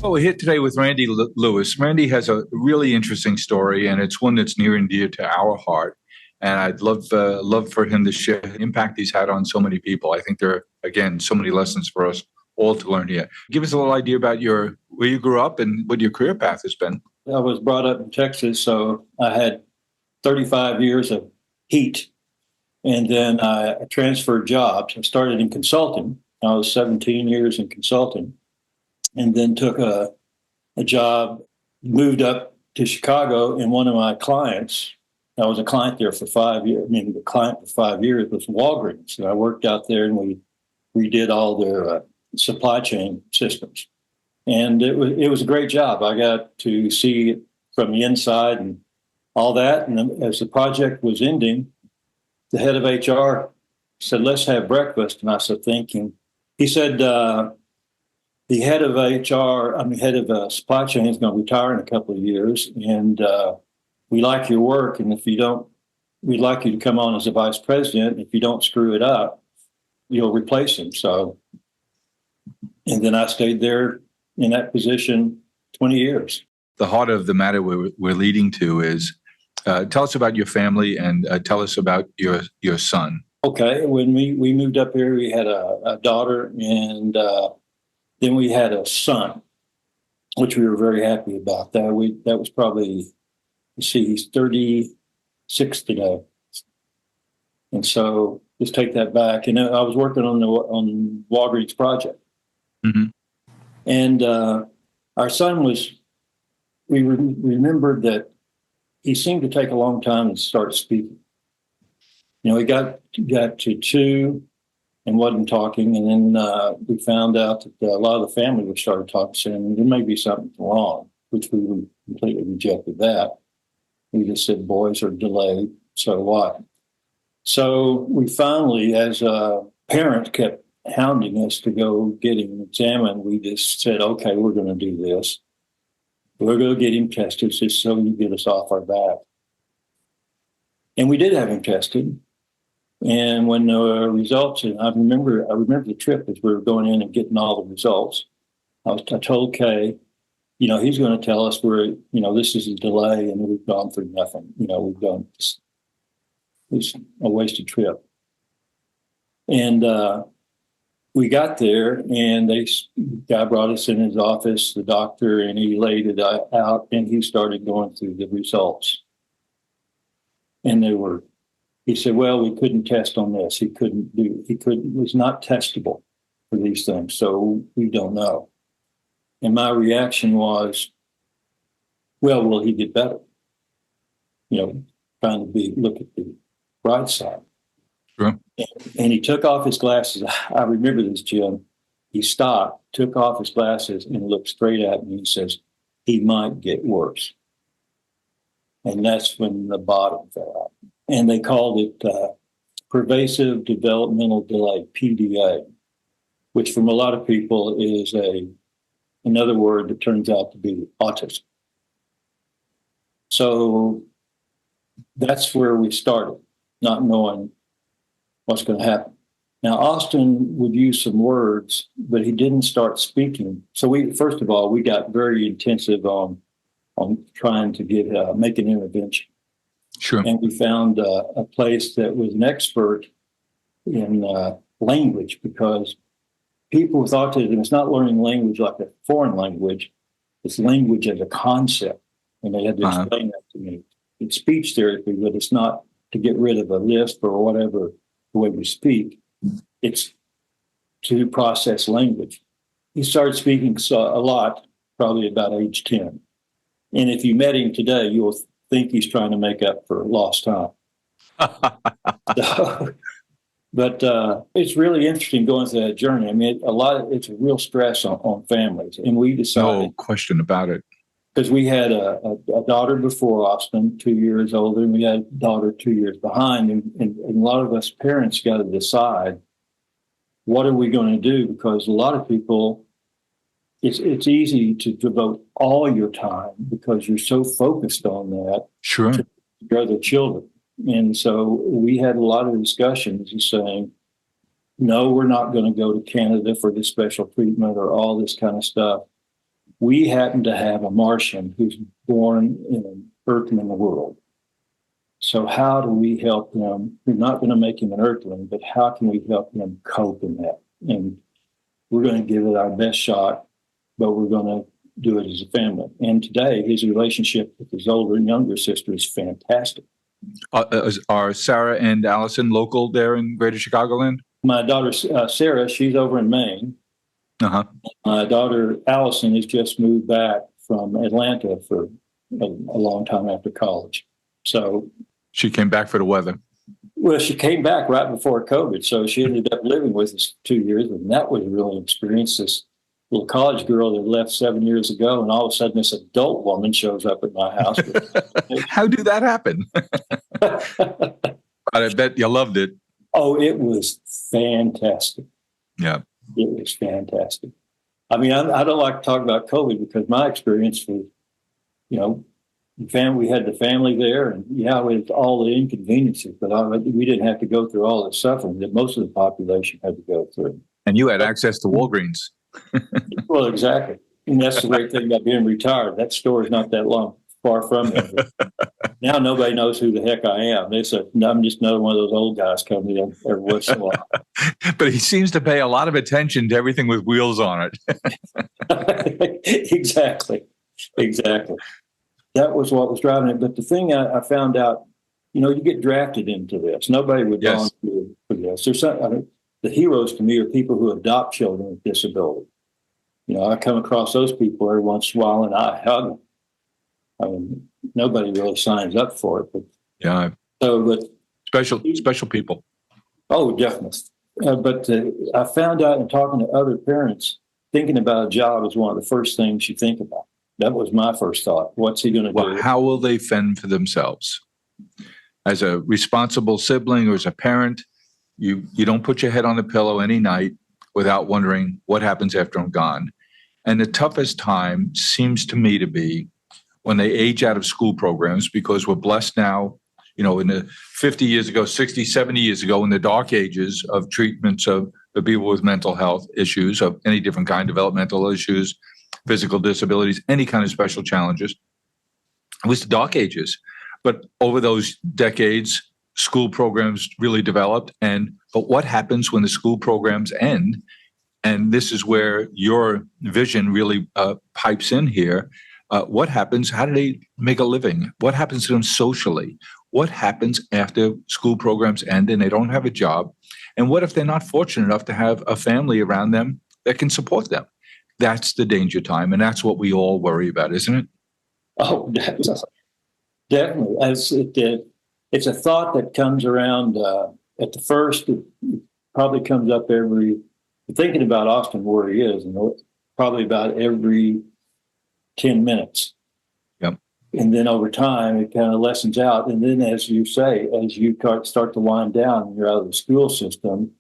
Well, we're here today with Randy Lewis. Randy has a really interesting story, and it's one that's near and dear to our heart. And I'd love for him to share the impact he's had on so many people. I think there are, again, so many lessons for us all to learn here. Give us a little idea about where you grew up and what your career path has been. I was brought up in Texas, so I had 35 years of heat. And then I transferred jobs. I started in consulting. I was 17 years in consulting, and then took a job, moved up to Chicago, and one of my clients, I was a client there for 5 years. The client for 5 years was Walgreens. And I worked out there, and we redid all their supply chain systems. And it was a great job. I got to see it from the inside and all that. And as the project was ending, the head of HR said, "Let's have breakfast." And I said, thinking, he said, the head of head of supply chain is going to retire in a couple of years. And we like your work. And if you don't, we'd like you to come on as a vice president. If you don't screw it up, you'll replace him. So, and then I stayed there in that position 20 years. The heart of the matter we're leading to is, tell us about your family and tell us about your son. Okay. When we moved up here, we had a daughter, and then we had a son, which we were very happy about. That was probably, he's 36 today. And so let's take that back. And I was working on the Walgreens project. Mm-hmm. And our son we remembered that he seemed to take a long time to start speaking. He got to 2 and wasn't talking. And then we found out that a lot of the family would start talking, saying there may be something wrong, which we completely rejected that. We just said boys are delayed, so what? So we finally, as a parent, kept hounding us to go get him examined. We just said, okay, we're going to do this. We're going to get him tested just so you get us off our back. And we did have him tested. And when the results, and I remember the trip as we were going in and getting all the results. I told Kay, he's going to tell us this is a delay, and we've gone through nothing. It's a wasted trip. And we got there, and guy brought us in his office, the doctor, and he laid it out, and he started going through the results. And he said, well, we couldn't test on this. It was not testable for these things, so we don't know. And my reaction was, well, will he get better? Trying to look at the bright side. Sure. And he took off his glasses. I remember this, Jim. He stopped, took off his glasses, and looked straight at me. He says, he might get worse. And that's when the bottom fell out. And they called it pervasive developmental delay, PDA, which from a lot of people is another word that turns out to be autism. So that's where we started, not knowing what's going to happen. Now, Austin would use some words, but he didn't start speaking. So first of all, we got very intensive on trying to make an intervention. Sure. And we found a place that was an expert in language, because people with autism, it's not learning language like a foreign language. It's language as a concept. And they had to explain that to me. It's speech therapy, but it's not to get rid of a lisp or whatever the way we speak. It's to process language. He started speaking a lot, probably about age 10. And if you met him today, you'll think he's trying to make up for lost time. But it's really interesting going through that journey. It's a real stress on families. And we decided. No question about it. Because we had a daughter before Austin, 2 years older, and we had a daughter 2 years behind. And a lot of us parents got to decide, what are we going to do? Because a lot of people, it's easy to devote all your time because you're so focused on that. Sure. To your other children. And so we had a lot of discussions saying, no, we're not going to go to Canada for this special treatment or all this kind of stuff. we happen to have a Martian who's born in an Earthling world. So how do we help him? We're not going to make him an Earthling, but how can we help him cope in that? And we're going to give it our best shot, but we're going to do it as a family. And today, his relationship with his older and younger sister is fantastic. Are Sarah and Allison local there in Greater Chicagoland? My daughter, Sarah, she's over in Maine. Uh-huh. My daughter, Allison, has just moved back from Atlanta for a long time after college. So she came back for the weather. Well, she came back right before COVID. So she ended up living with us 2 years. And that was a real experience. This little college girl that left 7 years ago, and all of a sudden this adult woman shows up at my house. How did that happen? I bet you loved it. Oh, it was fantastic. Yeah. It was fantastic. I mean, I don't like to talk about COVID because my experience was, we had the family there, and with all the inconveniences, but we didn't have to go through all the suffering that most of the population had to go through. And you had access to Walgreens. Well, exactly. And that's the great thing about being retired. That story's not that far from me. Now nobody knows who the heck I am. I'm just another one of those old guys coming in every once in a while. But he seems to pay a lot of attention to everything with wheels on it. Exactly. That was what was driving it. But the thing I found out, you get drafted into this. Nobody would volunteer for this. The heroes to me are people who adopt children with disability. I come across those people every once in a while, and I hug them. I mean, nobody really signs up for it, but special people. Oh, definitely. But I found out in talking to other parents, thinking about a job is one of the first things you think about. That was my first thought. What's he going to do? How will they fend for themselves? As a responsible sibling or as a parent, you don't put your head on the pillow any night without wondering what happens after I'm gone. And the toughest time seems to me to be when they age out of school programs, because we're blessed now, in the 50 years ago, 60, 70 years ago, in the dark ages of treatments of the people with mental health issues, of any different kind, developmental issues, physical disabilities, any kind of special challenges. It was the dark ages. But over those decades, school programs really developed. But what happens when the school programs end? And this is where your vision really pipes in here. What happens? How do they make a living? What happens to them socially? What happens after school programs end and they don't have a job? And what if they're not fortunate enough to have a family around them that can support them? That's the danger time. And that's what we all worry about, isn't it? Oh, definitely. It's a thought that comes around at the first. It probably comes up thinking about Austin where he is, and probably about every 10 minutes. Yep. And then over time, it kind of lessens out. And then, as you say, as you start to wind down and you're out of the school system,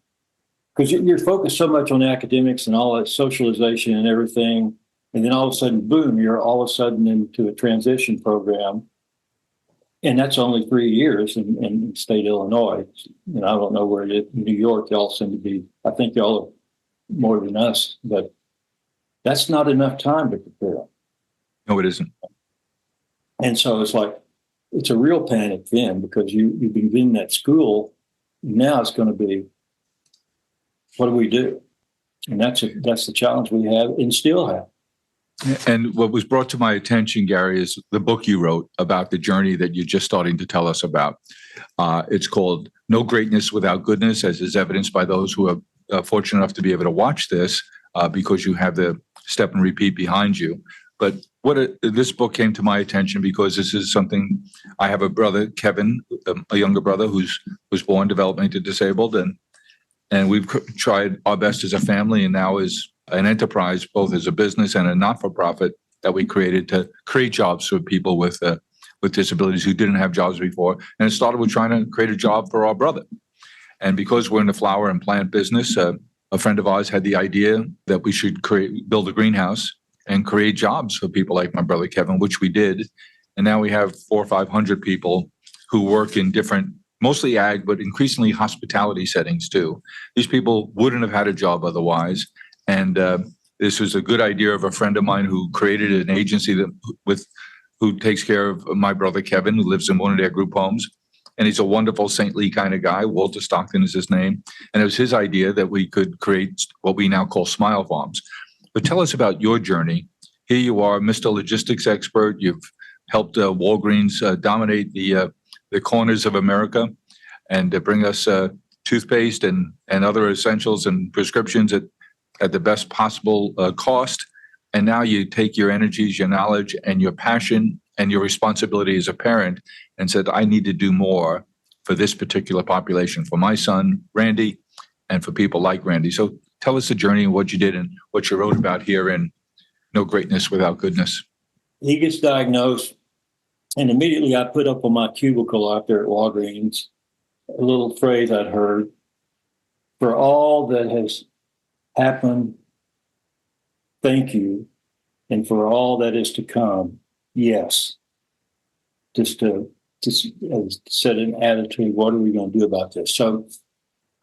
because you're focused so much on academics and all that socialization and everything. And then all of a sudden, boom, you're all of a sudden into a transition program. And that's only 3 years in state Illinois. And I don't know where it is. In New York, y'all seem to be, I think y'all are more than us, but that's not enough time to prepare. No, it isn't. And so it's a real panic then, because you've been in that school. Now it's going to be, what do we do? And that's the challenge we have and still have. And what was brought to my attention, Gary, is the book you wrote about the journey that you're just starting to tell us about. It's called No Greatness Without Goodness, as is evidenced by those who are fortunate enough to be able to watch this, because you have the step and repeat behind you. But this book came to my attention because this is something. I have a brother, Kevin, a younger brother was born developmentally disabled, and we've tried our best as a family, and now as an enterprise, both as a business and a not-for-profit, that we created to create jobs for people with disabilities who didn't have jobs before. And it started with trying to create a job for our brother. And because we're in the flower and plant business, a friend of ours had the idea that we should build a greenhouse and create jobs for people like my brother Kevin, which we did. And now we have 400 or 500 people who work in different, mostly ag, but increasingly hospitality settings too. These people wouldn't have had a job otherwise. And This was a good idea of a friend of mine who created an agency who takes care of my brother Kevin, who lives in one of their group homes. And he's a wonderful saintly kind of guy. Walter Stockton is his name. And it was his idea that we could create what we now call Smile Farms. But tell us about your journey. Here you are, Mr. Logistics expert. You've helped Walgreens dominate the corners of America and bring us toothpaste and other essentials and prescriptions at the best possible cost. And now you take your energies, your knowledge, and your passion and your responsibility as a parent and said, I need to do more for this particular population, for my son, Randy, and for people like Randy. So tell us the journey and what you did and what you wrote about here in No Greatness Without Goodness. He gets diagnosed, and immediately I put up on my cubicle out there at Walgreens a little phrase I'd heard: for all that has happened, thank you. And for all that is to come, yes. Just to set an attitude, what are we going to do about this? So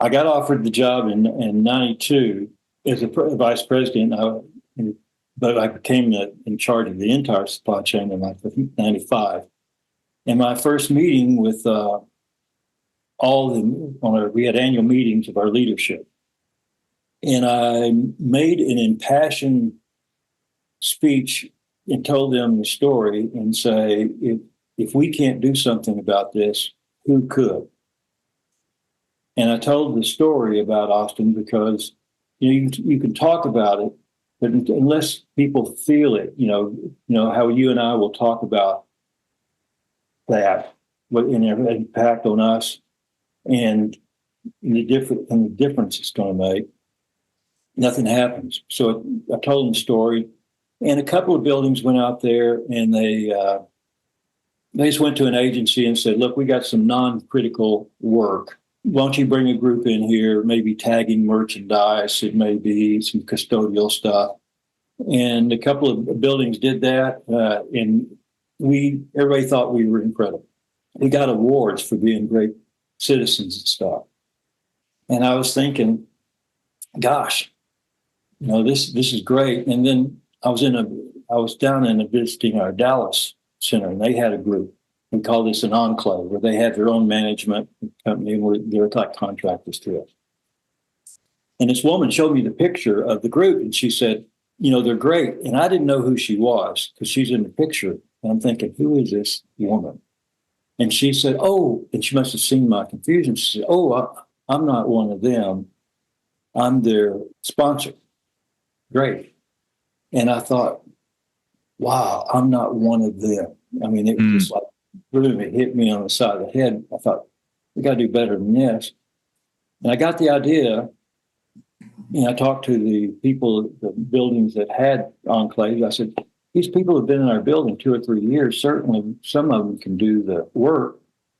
I got offered the job in 92 as a vice president, but I became in charge of the entire supply chain in 95. And my first meeting with we had annual meetings of our leadership. And I made an impassioned speech and told them the story and say, if we can't do something about this, who could? And I told the story about Austin because you can talk about it, but unless people feel it, you know how you and I will talk about that, what in their impact on us, and the difference it's going to make. Nothing happens. So I told them the story, and a couple of buildings went out there, and they just went to an agency and said, look, we got some non-critical work. Why don't you bring a group in here, maybe tagging merchandise, it may be some custodial stuff. And a couple of buildings did that, and everybody thought we were incredible. We got awards for being great citizens and stuff. And I was thinking, gosh, this is great. And then I was down in visiting our Dallas center, and they had a group. We call this an enclave, where they had their own management company, and they're like contractors to us. And this woman showed me the picture of the group, and she said, they're great. And I didn't know who she was because she's in the picture. And I'm thinking, who is this woman? And she said, and she must have seen my confusion. She said, I'm not one of them. I'm their sponsor. Great. And I thought, wow, I'm not one of them. I mean, it was just like, boom, it hit me on the side of the head. I thought, we got to do better than this. And I got the idea. I talked to the people, the buildings that had enclaves. I said, these people have been in our building 2 or 3 years. Certainly, some of them can do the work.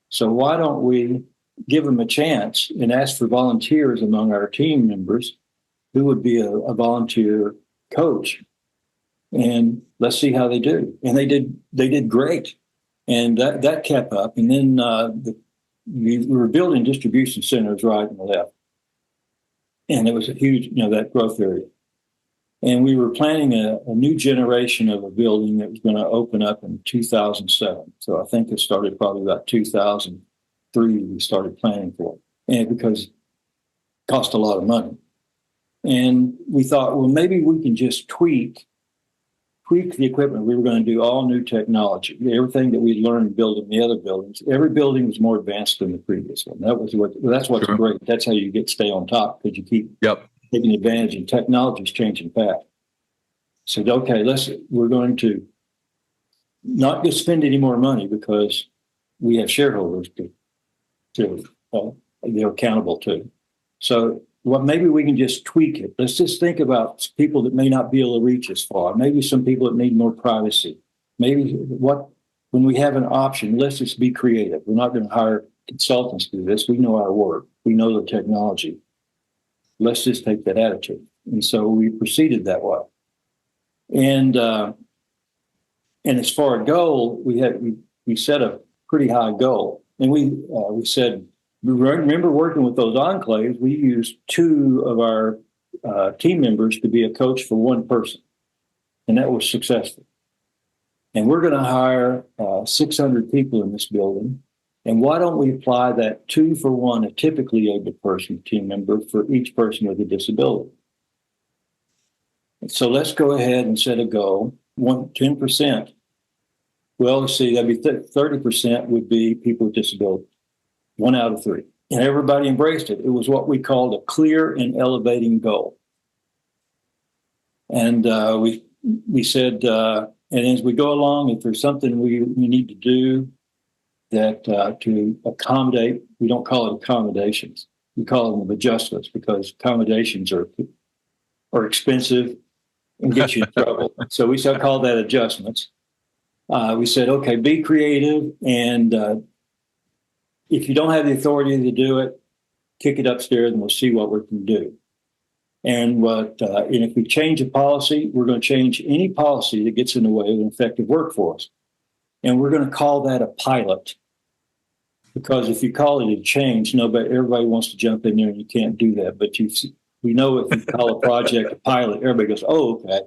So why don't we give them a chance and ask for volunteers among our team members who would be a volunteer coach? And let's see how they do. And they did great. And that kept up. And then we were building distribution centers right and left. And it was a huge, that growth area. And we were planning a new generation of a building that was going to open up in 2007. So I think it started probably about 2003, we started planning for it. And because it cost a lot of money. And we thought, well, maybe we can just tweak the equipment. We were going to do all new technology. Everything that we learned building the other buildings, every building was more advanced than the previous one. That's what's great. That's how you stay on top, because you keep taking advantage, and technology is changing fast. So, okay, we're going to not just spend any more money because we have shareholders to they're accountable to. So, maybe we can just tweak it. Let's just think about people that may not be able to reach as far. Maybe some people that need more privacy. Maybe when we have an option, let's just be creative. We're not going to hire consultants to do this. We know our work. We know the technology. Let's just take that attitude. And so we proceeded that way. And as far as goal, we set a pretty high goal. And we said, remember working with those enclaves, we used 2 of our team members to be a coach for one person, and that was successful. And we're going to hire 600 people in this building. And why don't we apply that 2-for-1, a typically able person team member for each person with a disability? So let's go ahead and set a goal, 10%. Well, see, that'd be 30% would be people with disabilities, 1 out of 3. And everybody embraced it. It was what we called a clear and elevating goal. And we said, and as we go along, if there's something we need to do that to accommodate, we don't call it accommodations. We call them adjustments, because accommodations are expensive and get you in trouble. So we call that adjustments. We said, okay, be creative, and if you don't have the authority to do it, kick it upstairs and we'll see what we can do. And if we change a policy, we're going to change any policy that gets in the way of an effective workforce. And we're going to call that a pilot. Because if you call it a change, everybody wants to jump in there, and you can't do that. But we know if you call a project a pilot, everybody goes, oh, okay.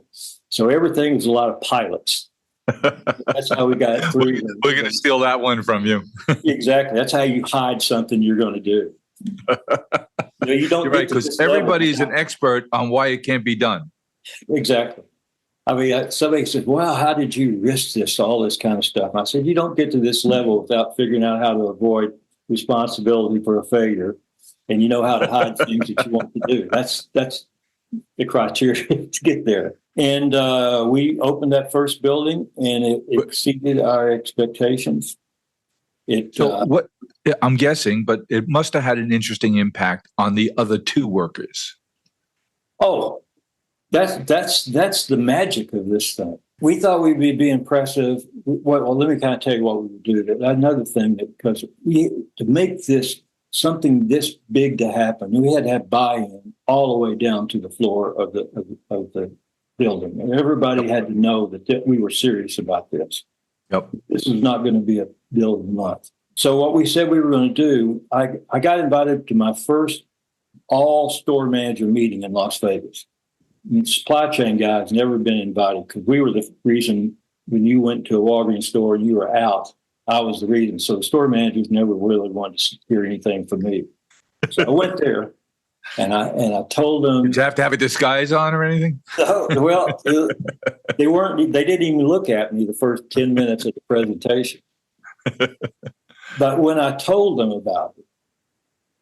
So everything is a lot of pilots. That's how we got it through. We're going to steal that one from you. Exactly. That's how you hide something you're going to do. You don't. You're right, because everybody's an expert on why it can't be done. Exactly. I mean, somebody said, well, how did you risk this, all this kind of stuff? I said, you don't get to this level without figuring out how to avoid responsibility for a failure, and you know how to hide things that you want to do. That's the criteria to get there. And we opened that first building, and it exceeded our expectations. What I'm guessing, but it must have had an interesting impact on the other 2 workers. Oh, that's the magic of this thing. We thought we'd be impressive. Well, let me kind of tell you what we would do. Another thing, because to make this something this big to happen, we had to have buy-in all the way down to the floor of the building, and everybody had to know that we were serious about this. Yep. This was not going to be a building month. So what we said we were going to do, I got invited to my first all store manager meeting in Las Vegas. And supply chain guys never been invited, because we were the reason when you went to a Walgreens store and you were out, I was the reason. So the store managers never really wanted to hear anything from me. So I went there, and I told them. Did you have to have a disguise on or anything? Well, they didn't even look at me the first 10 minutes of the presentation. But when I told them about it,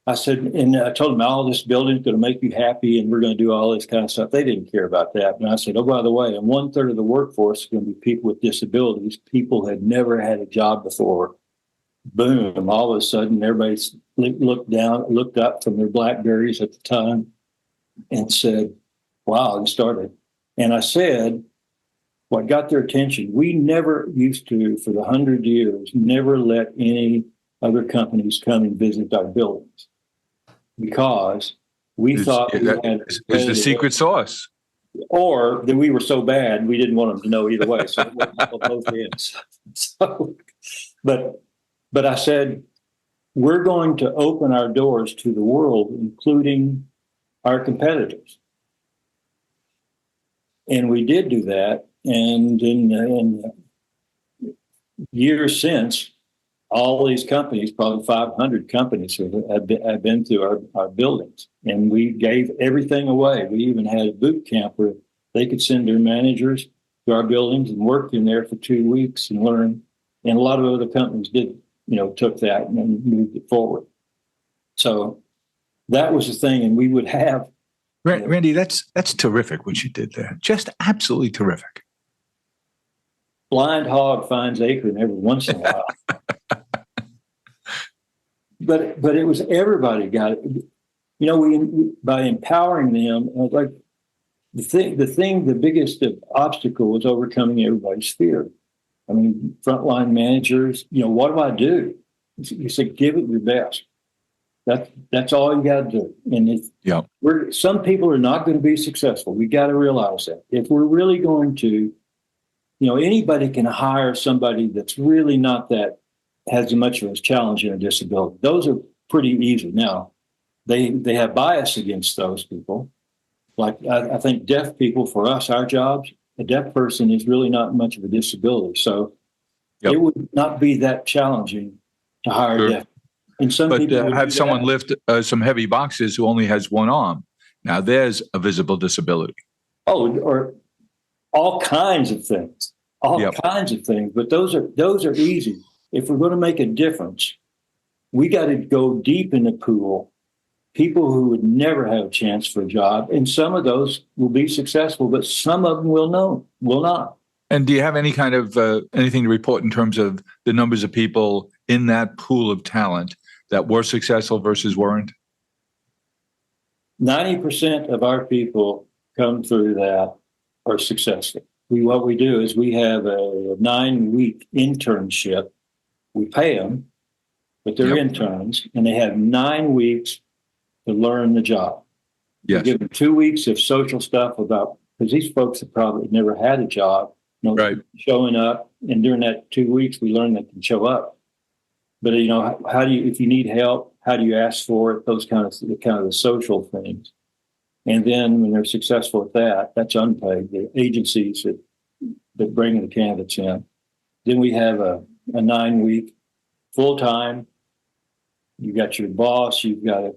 I told them, all this building is going to make you happy, and we're going to do all this kind of stuff. They didn't care about that. And I said, oh, by the way, and 1/3 of the workforce is going to be people with disabilities. People had never had a job before. Boom. All of a sudden, everybody looked up from their BlackBerries at the time and said, wow, and started. And I said, what got their attention, we never used to, for the 100 years, never let any other companies come and visit our buildings, because we thought we had is the secret sauce, or that we were so bad we didn't want them to know either way. So it went on both ends. So, but I said, we're going to open our doors to the world, including our competitors. And we did do that. And in years since, all these companies, probably 500 companies, have been through our buildings. And we gave everything away. We even had a boot camp where they could send their managers to our buildings and work in there for 2 weeks and learn. And a lot of other companies took that and moved it forward. So that was the thing. And we would have. Randy, that's terrific what you did there. Just absolutely terrific. Blind hog finds acorn every once in a while. But it was, everybody got it. We by empowering them, like the biggest obstacle was overcoming everybody's fear. I mean, frontline managers, what do I do? You said, give it your best. That's all you got to do. And some people are not going to be successful. We got to realize that. If we're really going to, anybody can hire somebody that's really not that, has much of a challenge in a disability. Those are pretty easy. Now, they have bias against those people. Like I think deaf people, for us, our jobs, a deaf person is really not much of a disability. So Yep. it would not be that challenging to hire Sure. deaf. And some But people would have do someone that. lift some heavy boxes who only has one arm. Now there's a visible disability. Oh, or all kinds of things, all Yep. kinds of things. But those are easy. If we're going to make a difference, we got to go deep in the pool. People who would never have a chance for a job, and some of those will be successful, but some of them will not. And do you have any kind of anything to report in terms of the numbers of people in that pool of talent that were successful versus weren't? 90% of our people come through that are successful. What we do is we have a 9-week internship. We pay them, but they're Yep. interns, and they have 9 weeks to learn the job. Yes. We give them 2 weeks of social stuff about, because these folks have probably never had a job, Right. showing up. And during that 2 weeks, we learn they can show up. But how do you, if you need help, how do you ask for it? Those kind of the social things. And then when they're successful at that, that's unpaid. The agencies that bring the candidates in. Then we have a 9-week full time. You got your boss, you've got a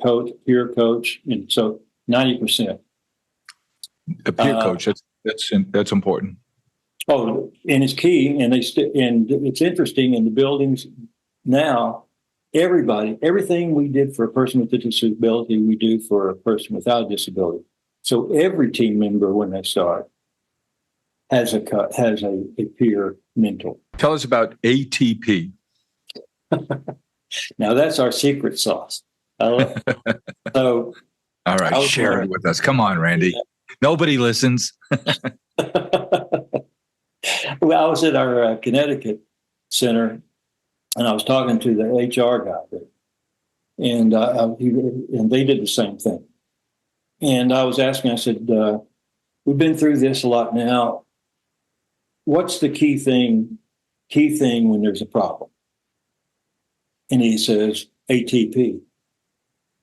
coach, peer coach, and so 90%. A peer coach. That's important. Oh, and it's key. And and it's interesting in the buildings now. Everything we did for a person with a disability, we do for a person without a disability. So every team member, when they start, has a peer mentor. Tell us about ATP. Now that's our secret sauce. So, all right, share it with us. Come on, Randy. Nobody listens. Well, I was at our Connecticut center, and I was talking to the HR guy there, and they did the same thing. And I was asking, I said, "We've been through this a lot now. What's the key thing when there's a problem?" And he says, "ATP."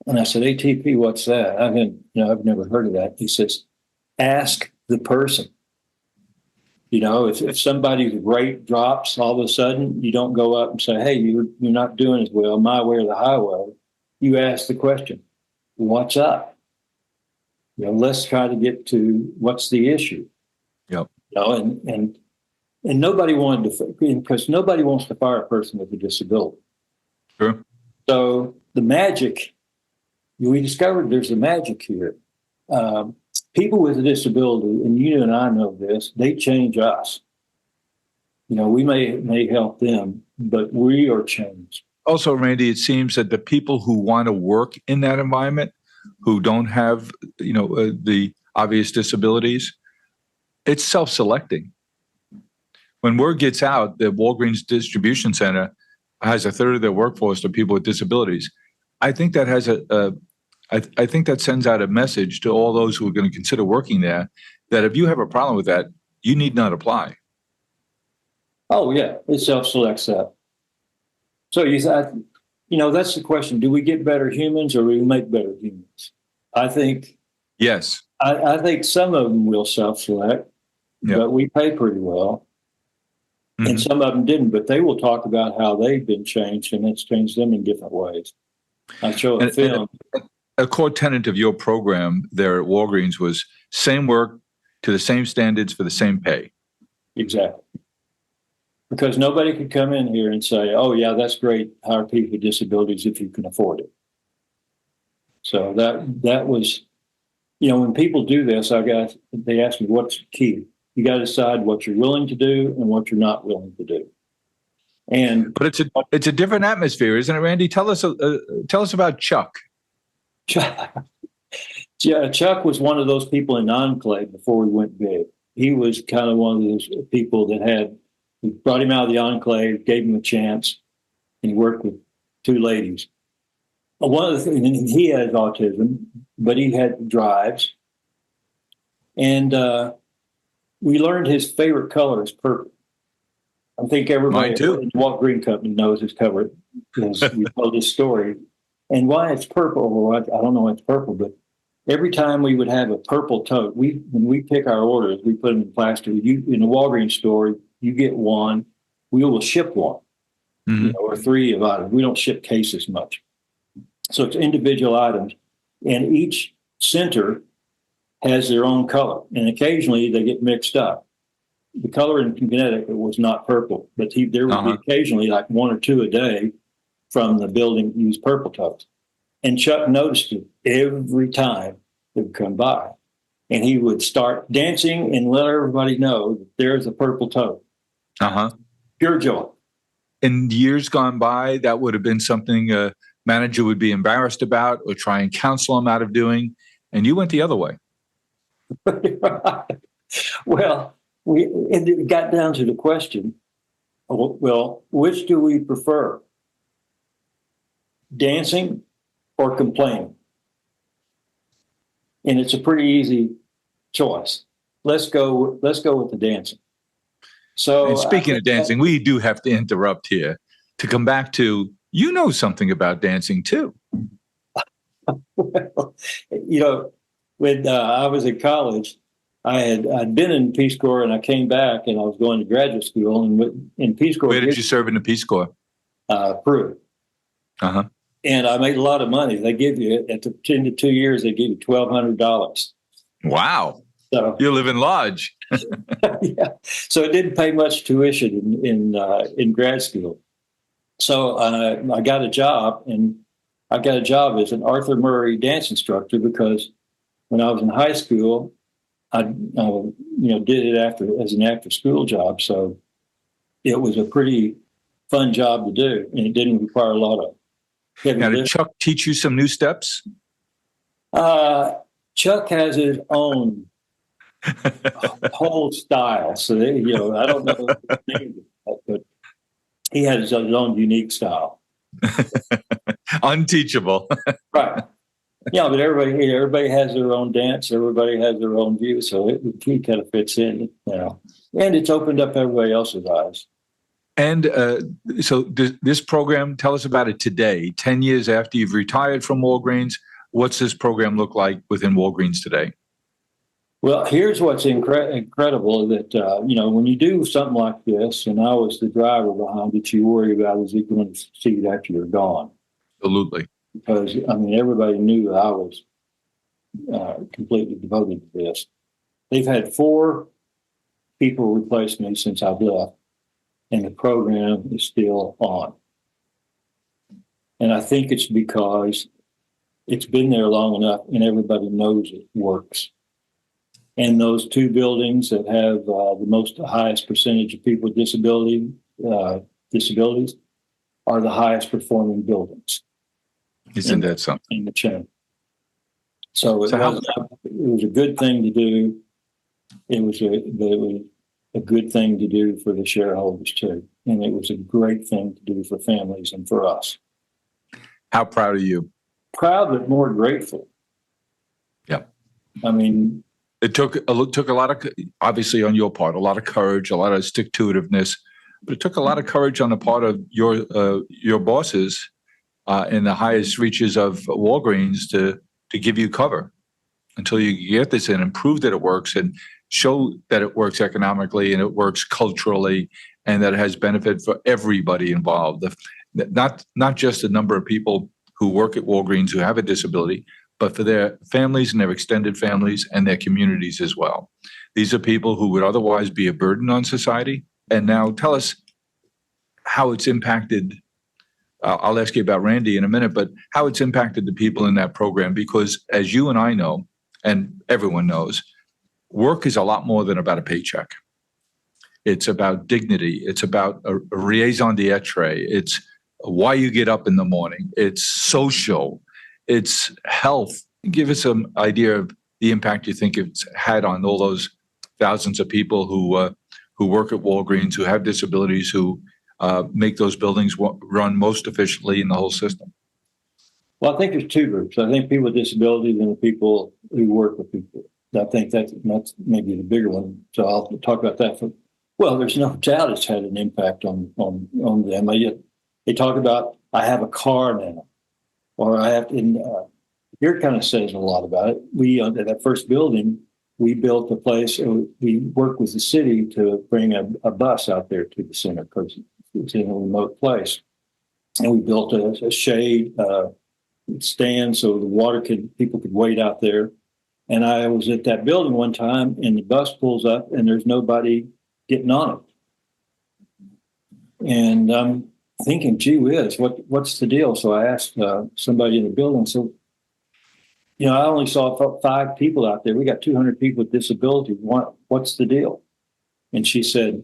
And I said, "ATP, what's that?" I've never heard of that. He says, "Ask the person." If somebody's rate drops all of a sudden, you don't go up and say, "Hey, you're not doing as well, my way or the highway." You ask the question, "What's up?" Let's try to get to what's the issue. Yep. And nobody wanted to, because nobody wants to fire a person with a disability. Sure. So the magic, we discovered there's a magic here. People with a disability, and you and I know this, they change us. We may help them, but we are changed. Also, Randy, it seems that the people who want to work in that environment, who don't have, the obvious disabilities, it's self-selecting. When word gets out that Walgreens Distribution Center has a third of their workforce to people with disabilities, I think that has I think that sends out a message to all those who are going to consider working there that if you have a problem with that, you need not apply. Oh, yeah, it self-selects that. So that's the question. Do we get better humans or do we make better humans? I think. Yes. I think some of them will self-select, Yep. but we pay pretty well. Mm-hmm. And some of them didn't, but they will talk about how they've been changed, and it's changed them in different ways. I show a film. A core tenet of your program there at Walgreens was same work to the same standards for the same pay. Exactly. Because nobody could come in here and say, "Oh, yeah, that's great. Hire people with disabilities if you can afford it." So that was, when people do this, they ask me, what's key? You got to decide what you're willing to do and what you're not willing to do. But it's a different atmosphere, isn't it, Randy? Tell us about Chuck. Yeah, Chuck was one of those people in Enclave before we went big. He was kind of one of those people that we brought him out of the Enclave, gave him a chance, and he worked with 2 ladies. One of the things, he had autism, but he had drives. And we learned his favorite color is purple. I think everybody in the Walgreens company knows his color because we told this story. And why it's purple, well, I don't know why it's purple, but every time we would have a purple tote, when we pick our orders, we put them in plastic. In the Walgreens store, you get one, we will ship one, or three of items. We don't ship cases much. So it's individual items. And each center has their own color. And occasionally they get mixed up. The color in Connecticut was not purple, but there would be occasionally like one or two a day from the building use purple totes. And Chuck noticed it every time it would come by. And he would start dancing and let everybody know that there's a purple tote. Pure joy. In years gone by, that would have been something a manager would be embarrassed about or try and counsel him out of doing. And you went the other way. Well, it got down to the question, well, which do we prefer? Dancing or complaining? And it's a pretty easy choice. Let's go with the dancing. So, and speaking of dancing, we do have to interrupt here to come back to, you know, something about dancing too. Well, when I was in college, I'd been in Peace Corps, and I came back, and I was going to graduate school. And in Peace Corps, where did you serve in the Peace Corps? Peru. And I made a lot of money. They give you at the end of 2 years, they give you $1,200. Wow! So you're living large. Yeah. So it didn't pay much tuition in grad school. So I got a job, and I got a job as an Arthur Murray dance instructor because when I was in high school, I did it as an after school job. So it was a pretty fun job to do, and it didn't require a lot of heavy Now, did lifting. Chuck teach you some new steps? Chuck has his own whole style. So I don't know the name of it, but he has his own unique style. Unteachable. Right. Yeah, but everybody has their own dance. Everybody has their own view. So he kind of fits in, and it's opened up everybody else's eyes. And so this program, tell us about it today, 10 years after you've retired from Walgreens. What's this program look like within Walgreens today? Well, here's what's incredible that, when you do something like this, and I was the driver behind it, you worry about is it going to succeed after you're gone? Absolutely. Because, everybody knew that I was completely devoted to this. They've had 4 people replace me since I've left, and the program is still on. And I think it's because it's been there long enough and everybody knows it works. And those 2 buildings that have the highest percentage of people with disabilities are the highest performing buildings. Isn't that something? In the chain. So it was a good thing to do. It was a good thing to do for the shareholders too. And it was a great thing to do for families and for us. How proud are you? Proud, but more grateful. Yeah. It took a lot of, obviously on your part, a lot of courage, a lot of stick-to-itiveness, but it took a lot of courage on the part of your bosses in the highest reaches of Walgreens to give you cover until you get this in and prove that it works and show that it works economically and it works culturally and that it has benefit for everybody involved. Not just the number of people who work at Walgreens who have a disability, but for their families and their extended families and their communities as well. These are people who would otherwise be a burden on society. And now tell us how it's impacted. I'll ask you about Randy in a minute, but how it's impacted the people in that program, because as you and I know, and everyone knows, work is a lot more than about a paycheck. It's about dignity. It's about a raison d'etre. It's why you get up in the morning. It's social. It's health. Give us some idea of the impact you think it's had on all those thousands of people who work at Walgreens, who have disabilities, who make those buildings run most efficiently in the whole system. Well, I think there's 2 groups. I think people with disabilities and the people who work with people. I think that's maybe the bigger one. So I'll talk about that. Well, there's no doubt it's had an impact on them. They talk about, I have a car now, or I have here kind of says a lot about it. We, at that first building, we built a place, we worked with the city to bring a bus out there to the center because it's in a remote place. And we built a shade stand so people could wait out there. And I was at that building one time and the bus pulls up and there's nobody getting on it. And I'm thinking, gee whiz, what's the deal? So I asked somebody in the building, so, I only saw 5 people out there. We got 200 people with disabilities. What's the deal? And she said,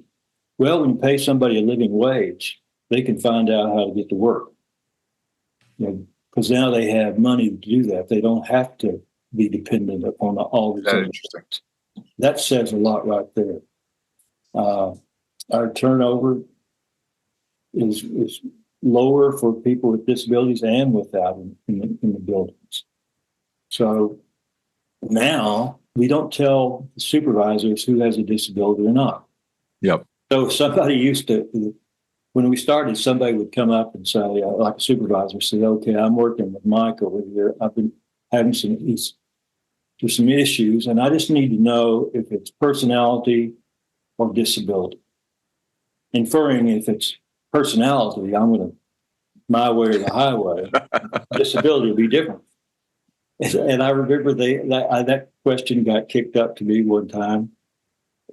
well, when you pay somebody a living wage, they can find out how to get to work. Because now they have money to do that. They don't have to be dependent upon all these other things. That says a lot right there. Our turnover is lower for people with disabilities and without in the buildings. So now we don't tell the supervisors who has a disability or not. Yep. So somebody used to, when we started, somebody would come up and say, like a supervisor, say, okay, I'm working with Mike over here. I've been having some issues, and I just need to know if it's personality or disability. Inferring if it's personality, I'm going to my way or the highway. Disability will be different. And I remember that question got kicked up to me one time.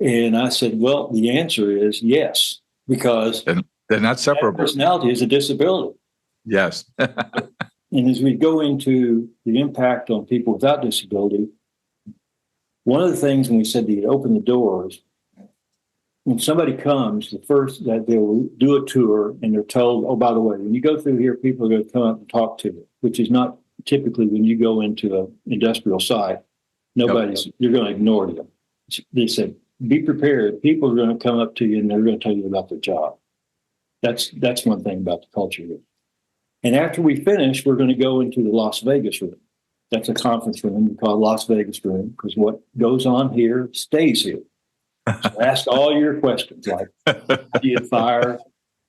And I said, well, the answer is yes, because they're not separable. Personality is a disability. Yes. And as we go into the impact on people without disability, one of the things when we said to open the doors, when somebody comes, the first that they'll do a tour and they're told, oh, by the way, when you go through here, people are going to come up and talk to you, which is not typically when you go into an industrial site. You're going to ignore them. They said, be prepared. People are going to come up to you and they're going to tell you about their job. That's one thing about the culture here. And after we finish, we're going to go into the Las Vegas room. That's a conference room we call Las Vegas room because what goes on here stays here. So ask all your questions like, how do you fire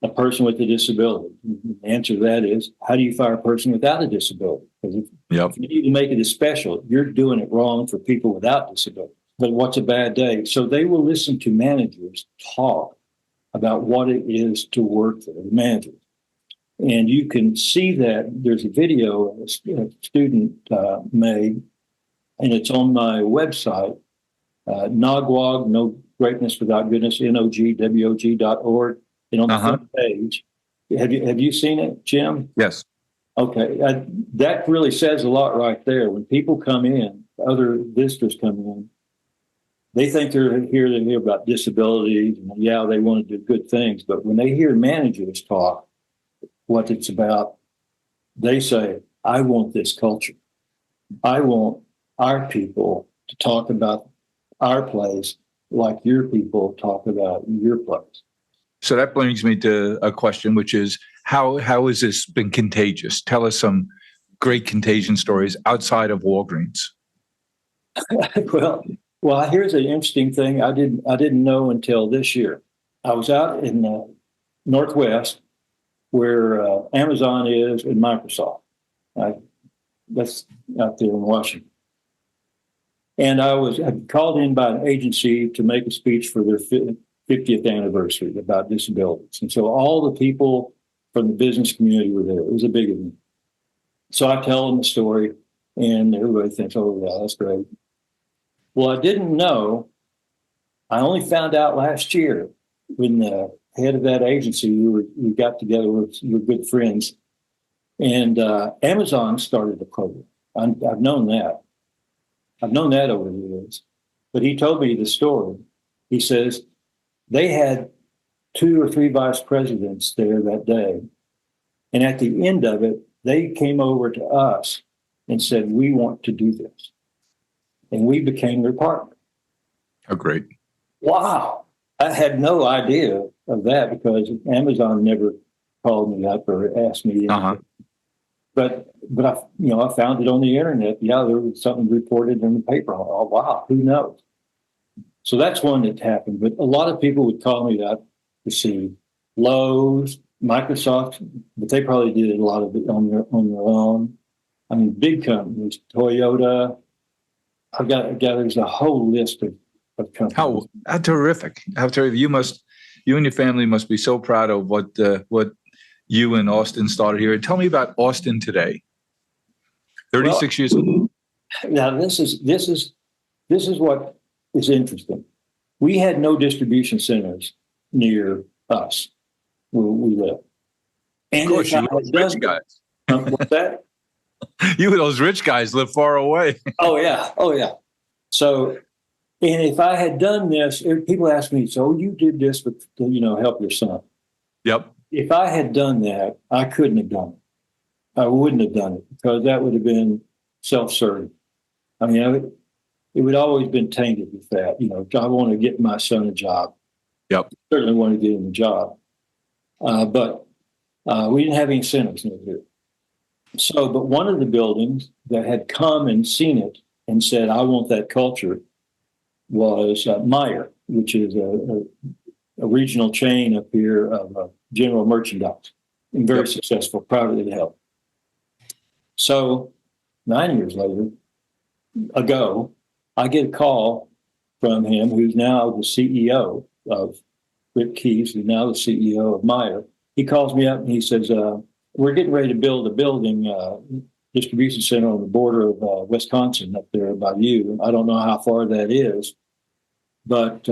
a person with a disability? The answer to that is, how do you fire a person without a disability? Because if you need to make it as special, you're doing it wrong for people without disability. But what's a bad day? So they will listen to managers talk about what it is to work for the manager. And you can see that there's a video a student made, and it's on my website, NOGWOG, No Greatness Without Goodness, NOGWOG.org. And on the front page, have you seen it, Jim? Yes. Okay. That really says a lot right there. When people come in, other visitors come in, they think they're here to hear about disabilities, and they want to do good things. But when they hear managers talk, what it's about, they say, I want this culture. I want our people to talk about our place like your people talk about your place. So that brings me to a question, which is, how has this been contagious? Tell us some great contagion stories outside of Walgreens. Well, here's an interesting thing I didn't know until this year. I was out in the Northwest where Amazon is and Microsoft. That's out there in Washington. And I'd called in by an agency to make a speech for their 50th anniversary about disabilities. And so all the people from the business community were there. It was a big event. So I tell them the story, and everybody thinks, oh, yeah, that's great. Well, I didn't know. I only found out last year when the head of that agency, we got together with good friends, and Amazon started a program. I've known that. I've known that over the years. But he told me the story. He says they had 2 or 3 vice presidents there that day. And at the end of it, they came over to us and said, we want to do this. And we became their partner. Oh, great. Wow. I had no idea of that because Amazon never called me up or asked me anything. But I found it on the internet. Yeah, there was something reported in the paper. Oh, wow, who knows? So that's one that happened. But a lot of people would call me up to see Lowe's, Microsoft, but they probably did a lot of it on their own. I mean, big companies, Toyota. There's a whole list of companies. How terrific! How terrific! You and your family must be so proud of what you and Austin started here. Tell me about Austin today. 36 years old. Now this is what is interesting. We had no distribution centers near us where we live. And Of course, you those rich guys. What's that? You those rich guys live far away. Oh yeah. So, and if I had done this, people ask me, "So you did this to help your son?" Yep. If I had done that, I couldn't have done it. I wouldn't have done it because that would have been self-serving. I mean, it would always been tainted with that. I want to get my son a job. Yep. Certainly want to get him a job. But we didn't have any centers near here. So, but one of the buildings that had come and seen it and said, "I want that culture," was Meijer, which is a regional chain up here of general merchandise, and very successful, privately held. So 9 years ago, I get a call from him, who's now the CEO of Rick Keys, who's now the CEO of Meijer. He calls me up and he says, "We're getting ready to build a building, distribution center on the border of Wisconsin up there by you. I don't know how far that is, but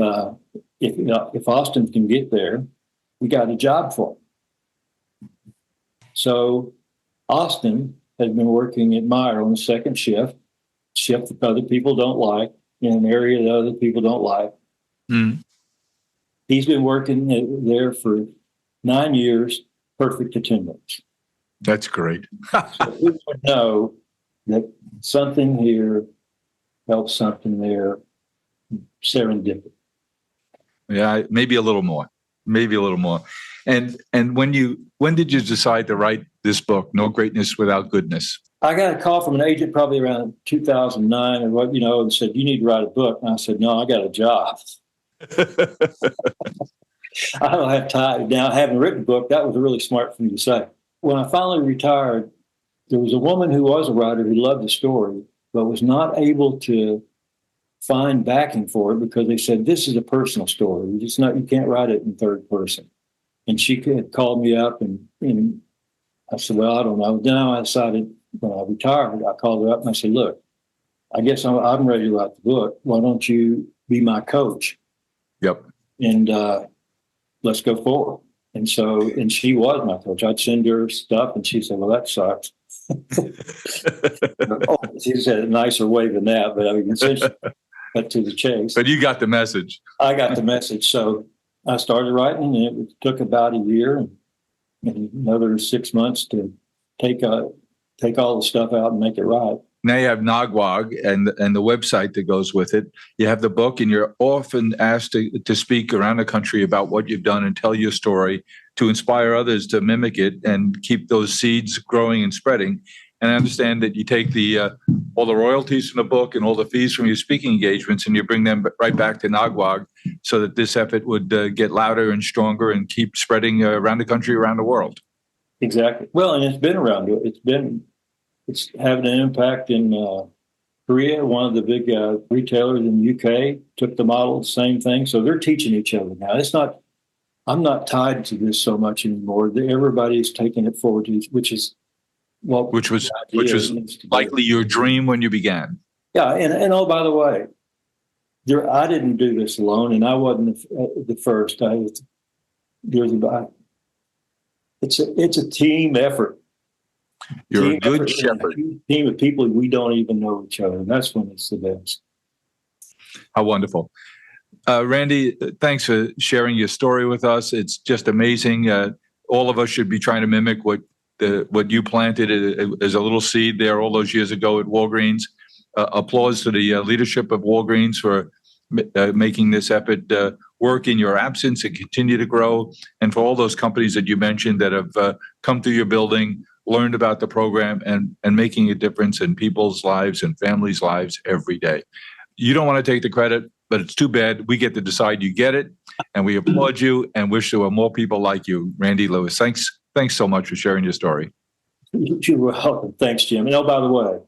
if Austin can get there, we got a job for him." So Austin has been working at Meijer on the second shift that other people don't like, in an area that other people don't like. Mm. He's been working there for 9 years, perfect attendance. That's great. So people would know that something here helps something there, serendipity. Yeah, maybe a little more. And when did you decide to write this book, No Greatness Without Goodness? I got a call from an agent probably around 2009 and said, "You need to write a book." And I said, "No, I got a job. I don't have time." Now, having written a book, that was really smart for me to say. When I finally retired, there was a woman who was a writer who loved the story, but was not able to find backing for it because they said, "This is a personal story. You can't write it in third person." And she had called me up and I said, "Well, I don't know." Then I decided when I retired, I called her up and I said, "Look, I guess I'm ready to write the book. Why don't you be my coach?" Yep. And let's go forward. And she was my coach. I'd send her stuff and she said, "Well, that sucks." She said a nicer way than that, but I mean, essentially, cut to the chase. But you got the message. I got the message. So I started writing, and it took about a year and another 6 months to take all the stuff out and make it right. Now you have Nagwag and the website that goes with it. You have the book, and you're often asked to speak around the country about what you've done and tell your story to inspire others to mimic it and keep those seeds growing and spreading. And I understand that you take all the royalties from the book and all the fees from your speaking engagements, and you bring them right back to Nagwag so that this effort would get louder and stronger and keep spreading around the country, around the world. Exactly. Well, and it's been around. It's having an impact in Korea. One of the big retailers in the UK took the model, same thing. So they're teaching each other now. I'm not tied to this so much anymore. Everybody's taking it forward, which was likely your dream when you began. Yeah, and oh, by the way, I didn't do this alone, and I wasn't the first. It's a team effort. You're a good shepherd. A team of people we don't even know each other. And that's when it's the best. How wonderful. Randy, thanks for sharing your story with us. It's just amazing. All of us should be trying to mimic what you planted as a little seed there all those years ago at Walgreens. Applause to the leadership of Walgreens for making this effort work in your absence and continue to grow. And for all those companies that you mentioned that have come through your building, learned about the program and making a difference in people's lives and families' lives every day. You don't want to take the credit, but it's too bad. We get to decide you get it, and we applaud you and wish there were more people like you. Randy Lewis, thanks so much for sharing your story. You're welcome. Thanks, Jim. And oh, by the way,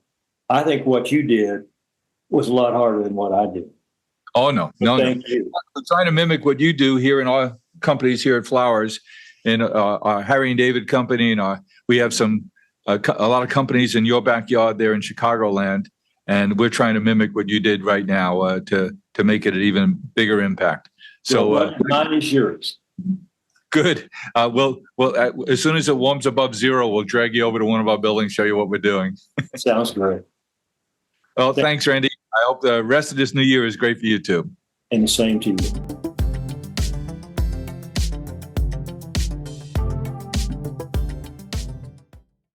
I think what you did was a lot harder than what I did. Oh, no, no, no. Thank you. We're trying to mimic what you do here in our companies here at Flowers, in our Harry and David company, and we have a lot of companies in your backyard there in Chicagoland, and we're trying to mimic what you did right now to make it an even bigger impact. So mine is yours. good. We'll as soon as it warms above zero, we'll drag you over to one of our buildings, show you what we're doing. Sounds great. Well, thanks, Randy. I hope the rest of this new year is great for you too. And the same to you.